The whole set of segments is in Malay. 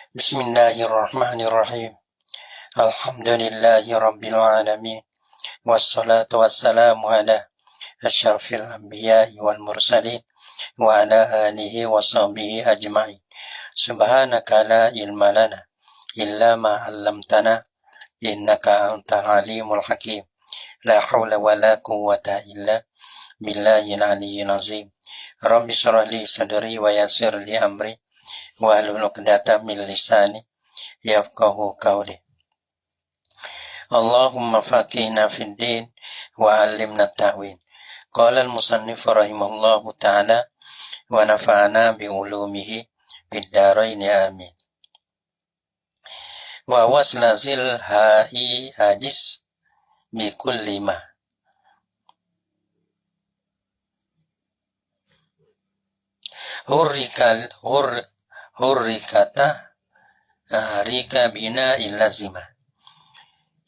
Bismillahirrahmanirrahim. Alhamdulillahi rabbil alamin. Wassalatu wassalamu ala asyrafil anbiya'i wal mursalin wa ala alihi wa sahbihi ajma'in. Subhanaka la ilma lana illa ma 'allamtana innaka antal alimul hakim. La haula wa la quwwata illa billahil aliyyil azim. Rabbi shrah li sadri wa yassir li amri wahlul 'uqdatam min lisani yafqahu qawli. Allahumma faqihna fid din wa 'allimna ta'wil. Qala al-musannif rahimahullahu ta'ala wa nafa'ana bi ulumihi fid dharain amin. Wa waslazil ha'i ajis bi kulli ma. Hurrikata rika bina illazima.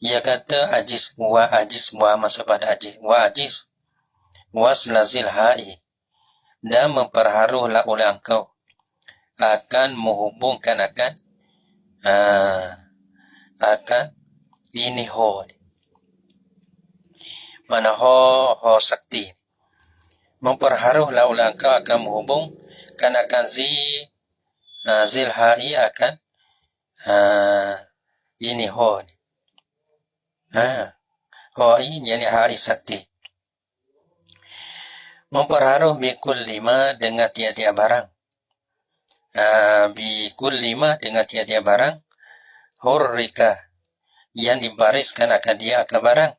Ia kata ajis wa masa pada ajis wa ajis waslazil ha'i, dan memperharuhlah oleh engkau akan menghubungkan akan ini ho, mana ho sakti, memperharuhlah oleh engkau akan menghubungkan akan zil ha'i akan ini ho. Ho ini yani ha'i sakti. Memperharuh bikul lima dengan tiap-tiap barang. Bikul lima dengan tiap-tiap barang. Hurrika yang dibariskan akan dia akan barang.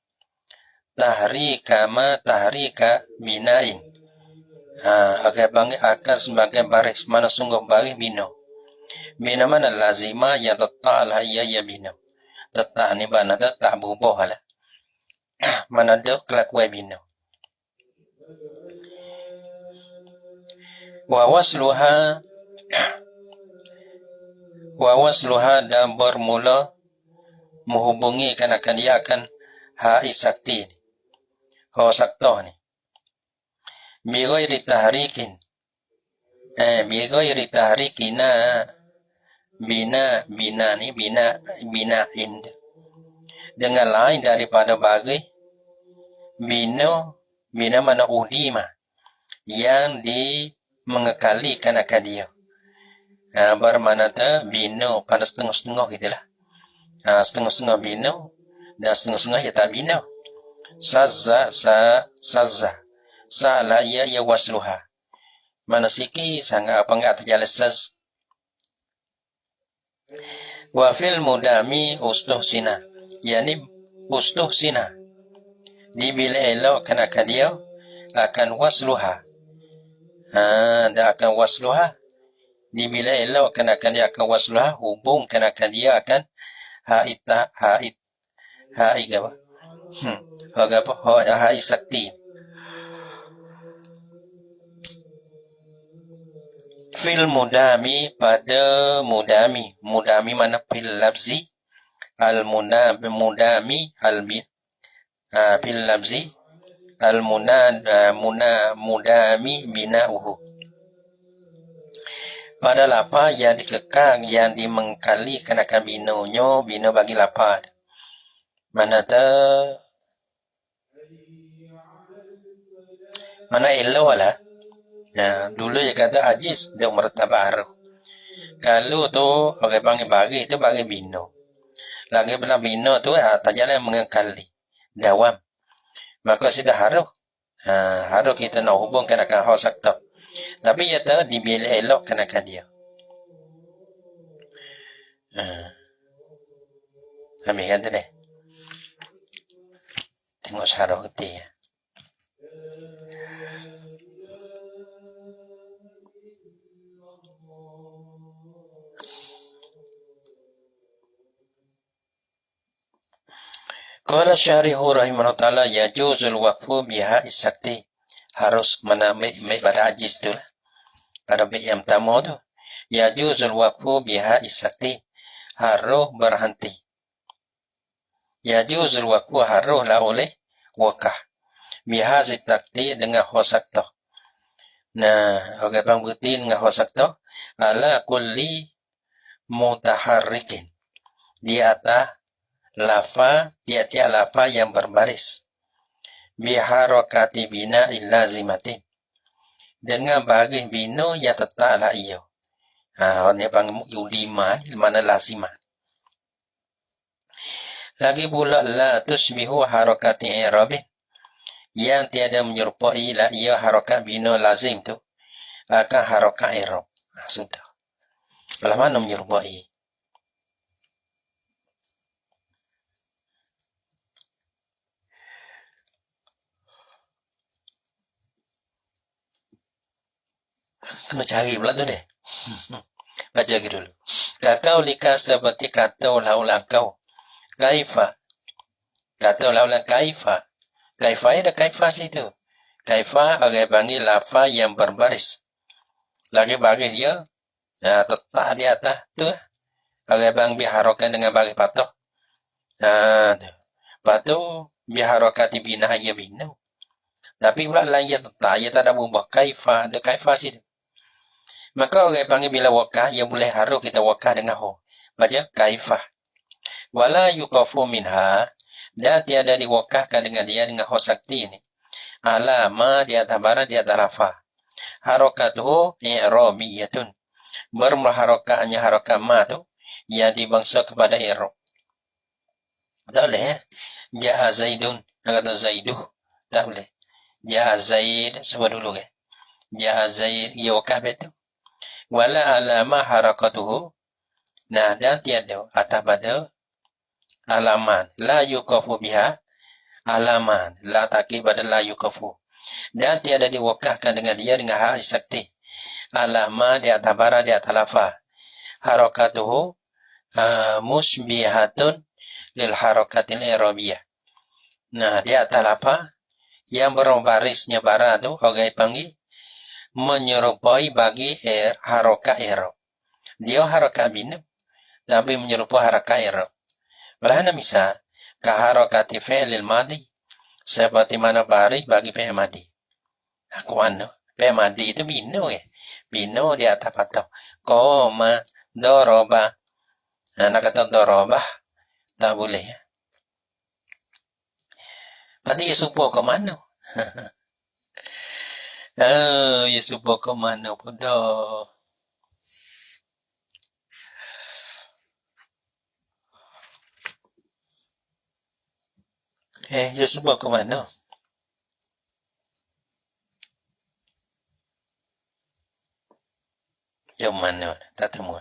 Tahrika binain. Akan sebagai baris. Mana sungguh baris bina. Bina mana lazima yang teta'ala iya bina. Tetap ni mana tetap berubah lah. Mana ada kelakuan bina. Wa wasluha dan bermula menghubungi akan dia akan ha'i sakti ni. Ho sakta ni. Bighairi tahrikina binain, dengan lain daripada bagi bina mana udima yang mengekalikan akan dia. Bermakna bina pada setengah-setengah gitulah. Setengah-setengah bina dan setengah-setengah ya tak bina. Sazza sa'la ya wasluha. Mana sikit sangat apa enggak terjalan saz. Wa fil mudami ustuhsina, yani ustuhsina, dibila elokkan akan dia akan wasluha. Dan akan wasluha, dibila elokkan akan dia akan wasluha, hubungkan akan dia akan ha'i sakti. Fil mudami pada mudami mana fil labzi al mudami fil labzi al mudami bina'uhu, pada lapa yang dikekang yang dimengkalikan akan bina bagi lapa. Mana elok lah. Dulu dia kata ajis dia mertabah haruh. Kalau tu orang panggil bagi tu bagi bina. Lagi benar bina tu tak jalan mengekali dawam. Maka sudah haruh. Haruh kita nak hubungkan akan hal sakta. Tapi ia tak dibila elokkan akan dia. Kami kata deh. Tengok syarah keti ya. Qala syarihu rahimahullah ta'ala yajuzul waqfu biha isakti. Harus menamik pada ajis tu lah. Pada bait yang pertama tu. Yajuzul waqfu biha isakti. Harus berhenti. Yajuzul waqfu haruslah oleh wakah. Biha zitakti dengan khosakta. Nah, orang bang berhenti dengan khosakta. Ala kulli mutaharrikin, di atas lafa, tiap-tiap lafa yang berbaris, biharakati bina illazimatin, dengan baris bina yang tetaplah ia. Orang panggil ulima, mana lazimah. Lagi pula la tusbihu harakati i'rabin, yang tiada menyerupai la ia harakat bina lazim tu akan harakat i'rab. Sudah. Belah mana menyerupai? Kena cari pula tu deh. Baca lagi dulu. Kakau lika seperti kata ulang-ulang kau. Kaifa. Kata ulang-ulang kaifa. Kaifa ada kaifa situ. Kaifa orang panggil lafa yang berbaris. Lagi baris dia tetap di atas tu. Orang panggil biharokan dengan baris patuh. Patuh biharokan bina ia bina. Tapi pula lain dia tetap. Ia tak ada berubah. Kaifa. Ada kaifa situ. Maka orang panggil bila wakah, ia boleh harus kita wakah dengan ho. Baca kaifah. Wala yukafu minha, dan tiada diwakahkan dengan dia dengan ho sakti ini. Alama di atas barang di atas lafah. Harakatuhu i'rabiyatun. Bermula harakatnya harakat ma tu, yang dibangsa kepada i'rab. Tak boleh ya. Ja'a Zaidun, kata Zaiduh. Tak boleh. Ja'a Zaid, sebut dulu ke. Ja'a Zaid, ia wakah betul. Wala alama harakatuhu, nah dan tiada atas pada alaman, la yukafu biha, alaman la takib pada la yukafu, dan tiada diwakahkan dengan dia dengan hak sakti, alama di atas bara di atas lafaz, harakatuhu musbihatun lil harakatil i'rabiyah. Nah di atas lafaz yang berbarisnya bara tu orang panggil menyerupai bagi harakat i'rab. Dia harakat bina, tapi menyerupai harakat i'rab. Belahana misal, ka harakati fi'lil madi, seperti mana baris bagi fi'il madi. Aku anu, fi'il madi itu bina ke? Bina di atas patah. Qoma, doroba. Nak kata doroba, tak boleh. Pasti ia supo ke mana? Ya supo ke mana pun dah. Ya supo ke mana? Yang mana? Tak temu.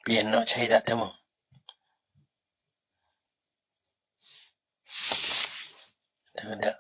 Biar nak cari tak temu. Tak ada.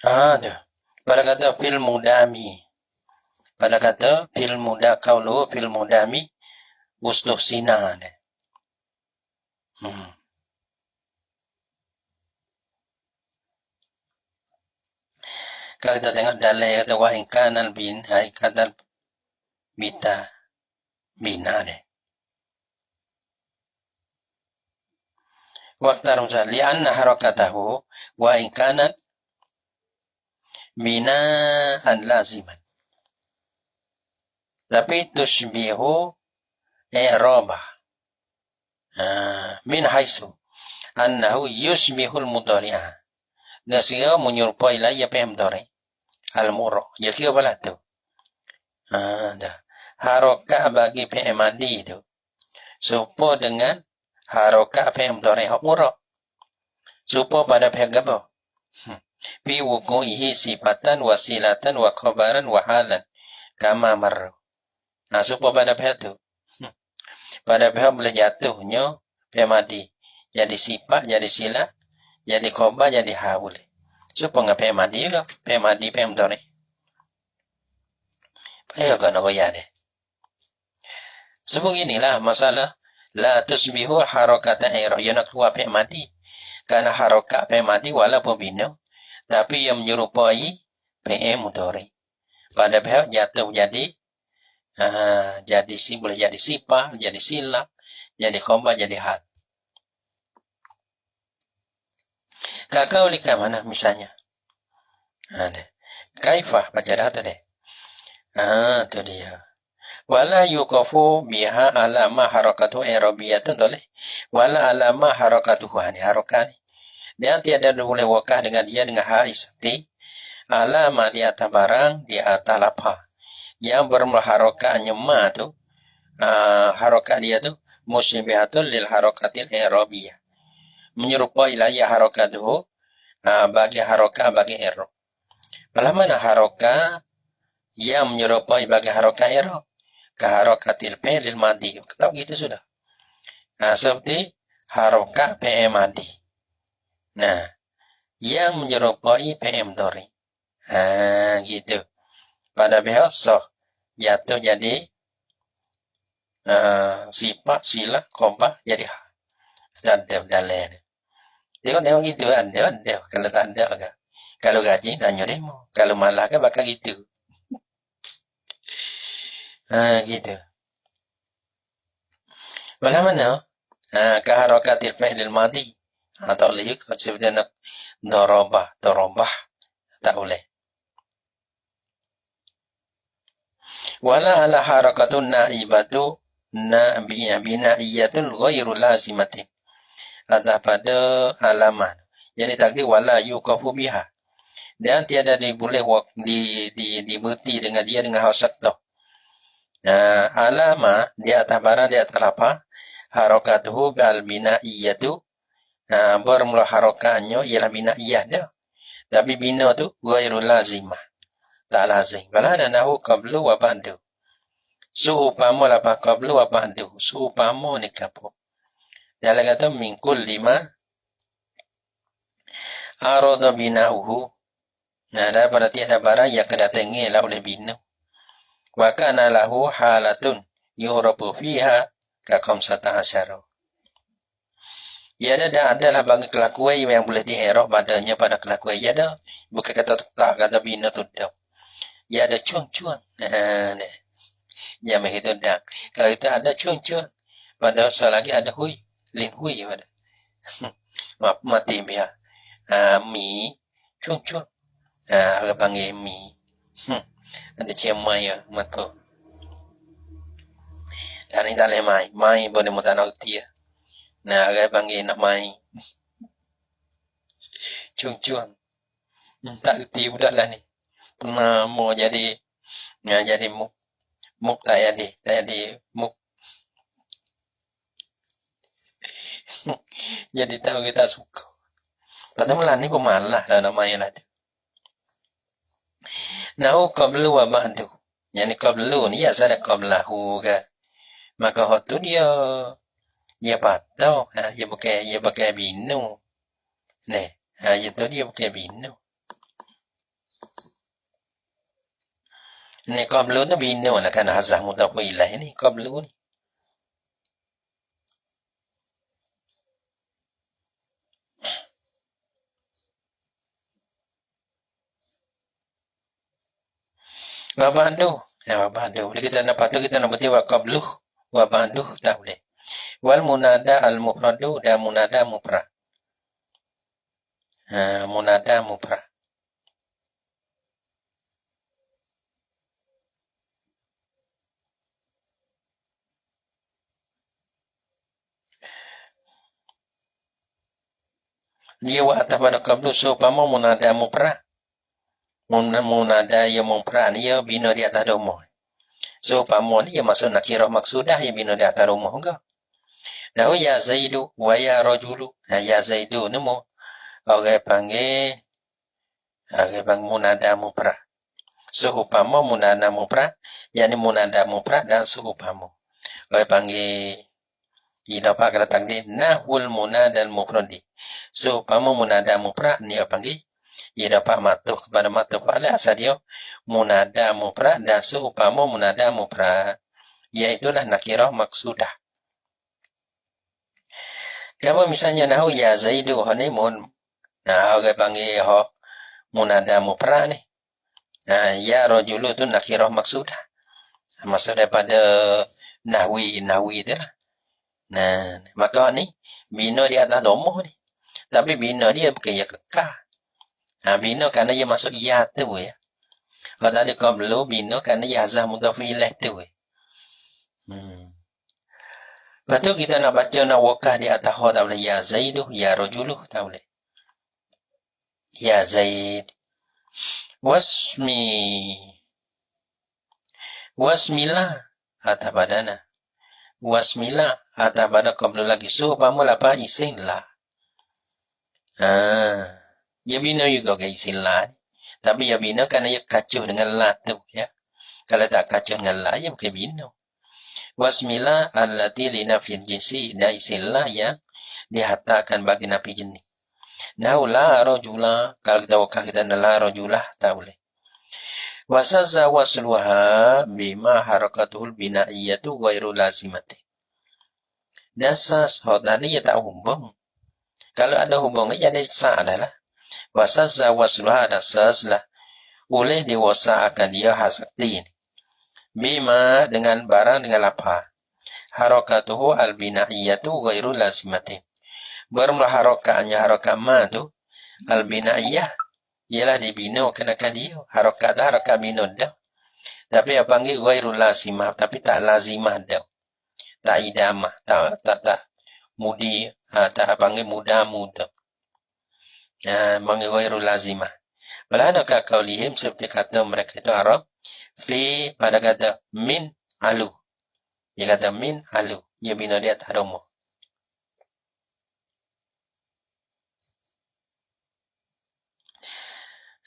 Ada. Pada kata fil mudami. Pada kata fil muda kaulu fil mudami usluh sina. Kalau kita tengok dalil kata wa inkanal bin hai kata bita bina deh. Waktu rumsa li'anna harakatahu wa inkanat binaan laziman. Tapi tushbihu i'rabah. Min haisu annahu yushbihul mudhari'ah. Nasiya menyerupai la ya pem dore. Al-murra. Ya kira balah tu. Dah. Harakah bagi fi'il madi tu. Serupa dengan harokat fi'il mudhari' hak murah. Serupa pada pihak apa? Fi wuqu'ihi sifatan wasilatan wa khabaran wa halan kama marra. Nah, serupa pada pihak tu. Pada pihak boleh jatuhnya fi'il madi. Jadi sifat, jadi sila, jadi khabar, jadi hal boleh. Serupa dengan fi'il madi juga. Fi'il madi, fi'il mudhari'. Ayo kan aku ya deh. Sebab inilah masalah la tusbihu harakata i'rab. Ia nak keluar fi'il madi. Karena harakat fi'il madi walaupun bina, tapi yang menyerupai fi'il mudhari'. Pada pihak jatuh jadi boleh jadi sifat, jadi sila, jadi khabar, jadi hal. Kakak ulika mana misalnya? Kaifah baca dah tu deh. Tu dia. Wala yuqafu biha alama harakatu i'rabiyatun boleh. Wala alama harakatuhu ni harakat ni. Dan tiada boleh wakah dengan dia dengan hal isti alama di atas barang di atas lafaz yang bermula harakatnya ma tu harakat dia tu musyibatul lil harakatil i'rabiyah, menyerupai lah ya harakatuhu bagi harakat bagi i'rab. Malah mana harakat yang menyerupai bagi harakat i'rab ka harakatil fi'il madi. Tahu gitu sudah. Seperti harakat fi'il madi. Nah, yang menyerupai fi'il mudhari'. Gitu. Pada pihak sah jatuh jadi sifat, sila, khabar jadi hal. Ada dalil. Tengok gitu ada. Kalau tak ada ke? Kalau gaji tanya demo. Kalau malah ke bakal gitu. Gitu. Malah mana? Ka harakatil fi'il madi. Tak boleh juga seperti nak darabah tak boleh. Wala ala harakatun naibatu bina'iyatun ghairu lazimatin. Atas pada alaman. Yang ditakdir wala yuqafu biha. Dan tiada boleh diberti dengan dia dengan hal sakta. Alama di atas barang di atas apa? Harakatuhu bil bina'iyatu. Bermula harakatnya ialah bina'iyah dah. Tapi bina tu ghairu lazimah. Tak lazim. Balana nahu qablu wa ba'du. Suupama lapa qablu wa ba'du. Suupama ni kapo. Dalam kata min kulli ma arada bina'uhu. Daripada tiada barang yang kedatangi lah oleh bina. Wa kana lahu halatun yuhrabu fiha ka khamsata asyara. Ya adalah bagi kelakuan yang boleh di-i'rab padanya pada kelakuan. Ya ada. Bukan kata tak, kata bina tu dah. Ya ada cuang-cuang. Ya begitu dah. Kalau kita ada cuang-cuang. Pada lagi ada hui. Lin hui pada. Mati biar. Mi. Cuang-cuang. Orang panggil mi. Ada cemai ya. Mata. Dan ini tak boleh mai. Mai boleh mutanah utia. Nah, orang panggil nak main. Cuang-cuang. Tak reti budak lah ni. Pernah mau jadi muk. Muk tak jadi muk. Jadi tahu kita suka. Pertama ni pemalah lah nak main lah. Nahu qablu wa ba'du. Yang ni qablu ni ya sana qablahu ke. Maka waktu dia patau, dia pakai binu. Itu dia pakai binu. Ni qablu tu binu lah kan hazah mudhafu ilaih ni qablu ni. Wa ba'du. Wa ba'du. Bila kita nak patut kita nak berarti wa qablu wa ba'du tak boleh. Wal munada al mufradu dan munada mufrad. Munada mufrad. Dia wa atas pada qablu supama munada mufrad. Munada yang mufrad dia bina di atas rumah. Supama ni dia masuk nakirah maksudah yang bina di atas rumah enggak. Nahu ya Zaidu wa ya rajulu. Nah, ya Zaidu ni orang panggil munada mufrad. Seumpama munada mufrad, yakni munada mufrad dan seumpama. Orang panggil idafa kata takdir nahwul munada mufradi. Seumpama munada mufrad ni orang panggil idafa matuf kepada matuf ala asal dia munada mufrad dan seumpama munada mufrad, iaitulah nakirah maksudah. Kalau misalnya nahu ya Zaidu hanimun, nah orang panggil munada mufrad ni. Nah, ya rajulu tu nakirah maksudah. Maksud daripada nahwi tu lah. Nah, maka ni bina di atas domoh ni. Tapi bina dia bukan ya kekal. Nah, bina kerana ia masuk ya tu ya. Kalau tadi qablu bina kerana ya hazah mudhaf ilaih tu ya. Lepas tu kita nak baca nak wakah di atas ha tak boleh. Ya Zaidu, ya rajulu tak boleh. Ya Zaid. Wasmilah atas badana. Wasmilah atas pada qablu lagi. So, pamu apa isim lah. Ya bina juga ke isim lah. Tapi ya bina kerana ia kacuh dengan la tu ya. Kalau tak kacuh dengan la, ya bukan bina. Wasmilah allati li nafyin jinsi. Dan isim lah yang dihatakan bagi nafi jenis. Nahu la rajula. Kalau kita wakah kita la rajulah, tak boleh. Wasazza wasluha bima harakatul bina'iyatu ghairu lazimati. Dasas hodani ya tak hubung. Kalau ada hubungnya jadi sa'lah lah. Wasazza wasluha dasas lah. Boleh diwasa'akan dia hasakti. Bima dengan barang dengan apa? Harakatuhu al-bina'iyatu ghairu lazimati. Bermula harakatnya harakat ma tu al-bina'iyah. Ialah dibina kenakan dia. Harakat dah, harakat bina dah. Tapi apa panggil ghairu lazimah. Tapi tak lazimah dah. Tak idamah. Tak mudi. Tak panggil muda-muda. Panggil ghairu lazimah. Balhanakah kaulihim seperti kata mereka itu Arab. Fi pada kata min alu. Dia kata min alu. Dia bina dia tak ada umur.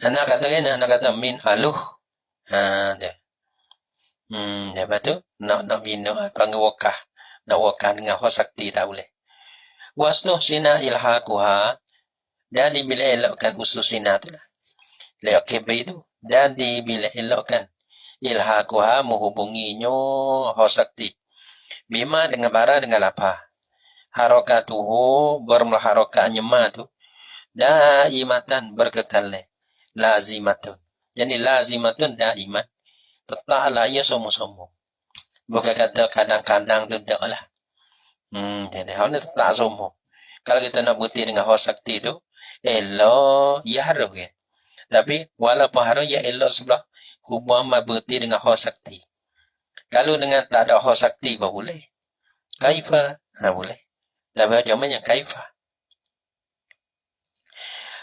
Anak kata min aluh. Dia. Lepas tu, nak bina, panggil wakah. Nak wakah dengan sakti tak boleh. Wasnuh sina ilhaquha. Dan dibila elokkan usul sina tu lah. Lewat kibri tu. Dan dibila elokkan ilhaquha menghubunginya sakti. Bima dengan bara dengan apa? Harakatuhu bermula harakatnya ma tu. Daimatan berkekal. Lazimatun. Jadi lazimatun daiman. Tetaplah ia semua-semua. Bukan kata kadang-kadang tu tak lah. Jadi hal ni tetap semua. Kalau kita nak bukti dengan hak sakti tu, elok, ya harus ke. Tapi walaupun harus, ya elok sebelah hubungan bukti dengan hak sakti. Kalau dengan tak ada hak sakti pun boleh. Kaifa? Boleh. Tapi macam mana kaifa?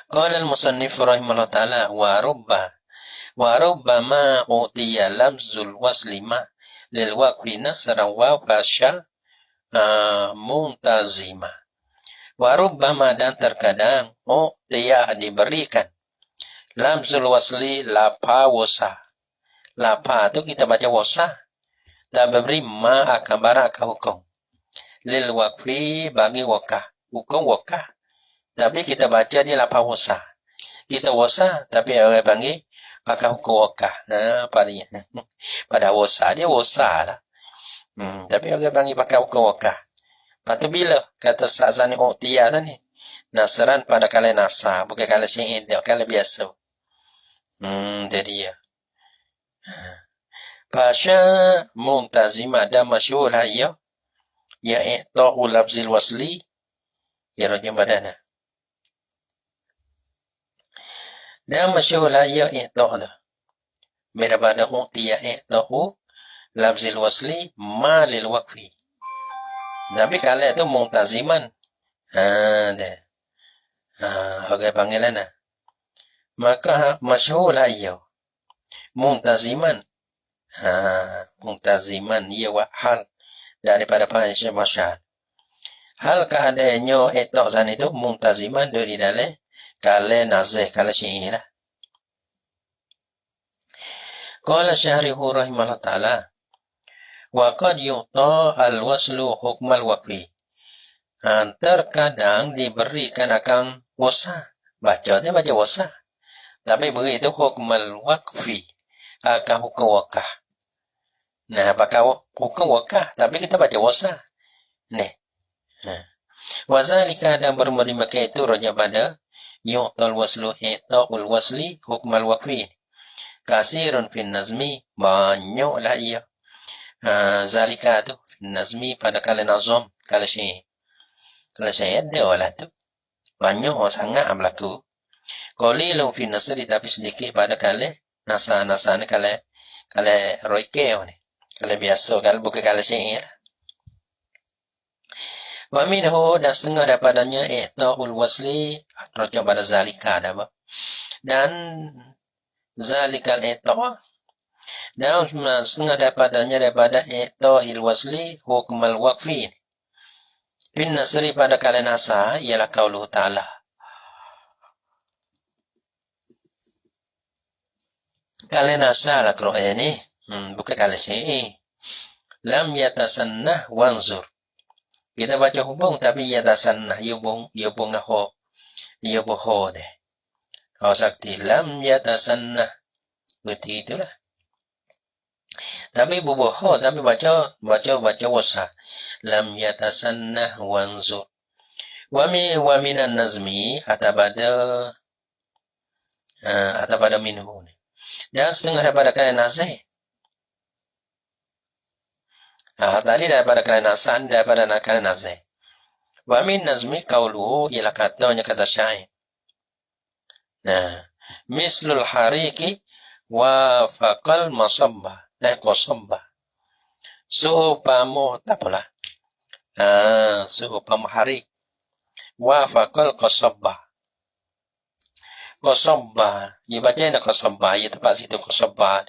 Qala al-musannif rahimahullah ta'ala wa rubbama utiya lamzul waslima lil waqfi nasran wa fasya muntazima. Wa rubbama dan terkadang utiya diberikan lamzul wasli lapa wasa. Lapa tu kita baca wasa. Dan beri ma akan barak hukum. Lil waqfi bagi wakah. Hukum wakah. Tapi kita baca dia lapar wasa. Kita wasa, tapi orang panggil pakai hukum wakah. Pada wasa, dia wasa lah. Tapi orang panggil pakai hukum wakah. Lepas tu bila kata sa'zani u'tiyah tu ni. Nasran pada kala nasa, bukan kala syihid, kala biasa. Jadi ya. Pasha muntazimah dan masyhur hayya. Ya i'ta'u lafzil wasli. Ya rajim badana. Dan masyhur ya i'ta' dah. Daripada utiya i'ta'u lafzil wasli ma lil waqfi. Tapi kalau itu muntaziman. Dah. Orang panggilan dah. Maka masyhur ya. Muntaziman. Muntaziman ia hal daripada panjang masyhur. hal keadaannya etok sana itu muntaziman dari dalam kale nazih kale syi'i lah. Qala syarihu rahimahullah ta'ala wa qad yu'ta al-waslu hukmal waqfi. Terkadang diberikan akan wasa, bacanya baca wasa, tapi begitu hukmal waqfi akan hukum wakah. Nah, pakai hukum wakah tapi kita baca wasa. Nih. Wazalika dan bermula itu raja pada yu'tal waslu i'ta'ul wasli hukmal waqfi. Kasirun fin nazmi, banyaklah ia. Zalika tu fin nazmi pada kala nazam, kala syair. Kala syair dia lah tu. Banyak sangat berlaku. Qalilun fin nasri tapi sedikit pada kala nasa ni kala roike ni. Kala biasa, kala bukan kala syair. Wa minhu dan setengah daripadanya i'ta'ul wasli rujuk pada zalika ada apa? Dan zalikal i'ta' dan setengah daripada i'ta'il wasli hukmal waqfi. Bin nasri pada kala nasa ialah qauluh ta'ala. Kala nasa lah Quran ni, bukan kala syair. Lam yatasannah wanzur. Kita baca hubung tapi yatasannah yubung ho deh. Oh sakti lam yatasannah. Berarti itulah. Tapi bubuh tapi baca wasa. Lam yatasannah wanzur. Wa minan nazmi atabada minhu. Dan setengah daripada kala nazih. Tadi daripada kala nasan daripada kala nazih. Wa min nazmi qauluhu ila katanya kata syair. Nah, mislul hariki wa faqal masabba. Qasabba. Seumpama tak apalah. Seumpama harik wa faqal qasabba. Qasabba, ia baca nak qasabba, ia tempat situ qasabba.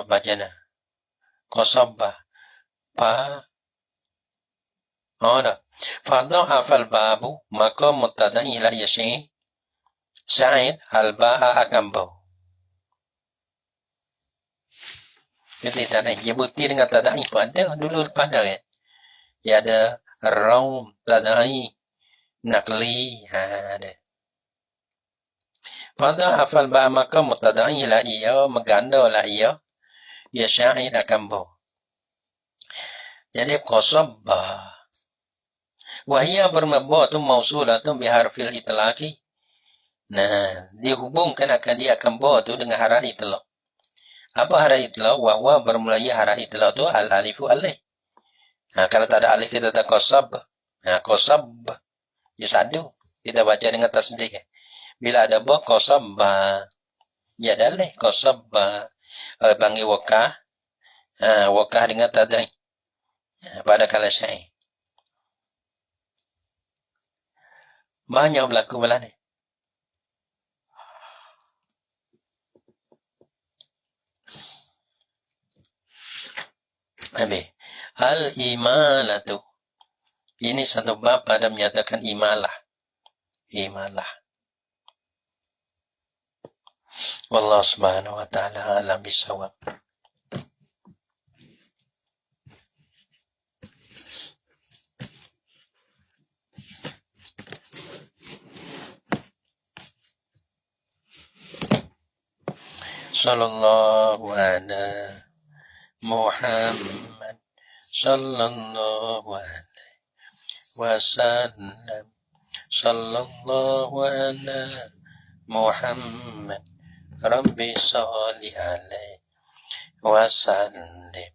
Bacana qasabba dah fadha hafal babu maka mubtada'i la yashi sa'id al-ba'a akan bau. Jadi tadi dia bukti dengan tada'i pun ada dulu pada kan. Ya ada raum tada'i nakli ada. Pada hafal ba maka mubtada'i la ia meganda la ia ya sya'id akan bau. Jadi qasabba wahia bermabatu mausulatun biharfil itlaqi. Nah, dihubungkan akan dia akan bau tu dengan haraf itlaq. Apa haraf itlaq? Wa bermulai haraf itlaq tu al-alifu alif. Kalau tak ada alif kita tak qasab. Qasab dia sadu. Kita baca dengan tasdid. Bila ada ba qasabba. Ya dalih qasabba. Panggil wakah. Wakah dengan tadai. Pada kala syair. Banyak berlaku malah ni. Habis. Al-imalatu. Ini satu bab pada menyatakan imalah. Imalah. Wallahu subhanahu wa ta'ala alam bisawab. Sallallahu ala Muhammad sallallahu alaihi wasallam. Sallallahu ala Muhammad Rabbi salli alaihi wasallam.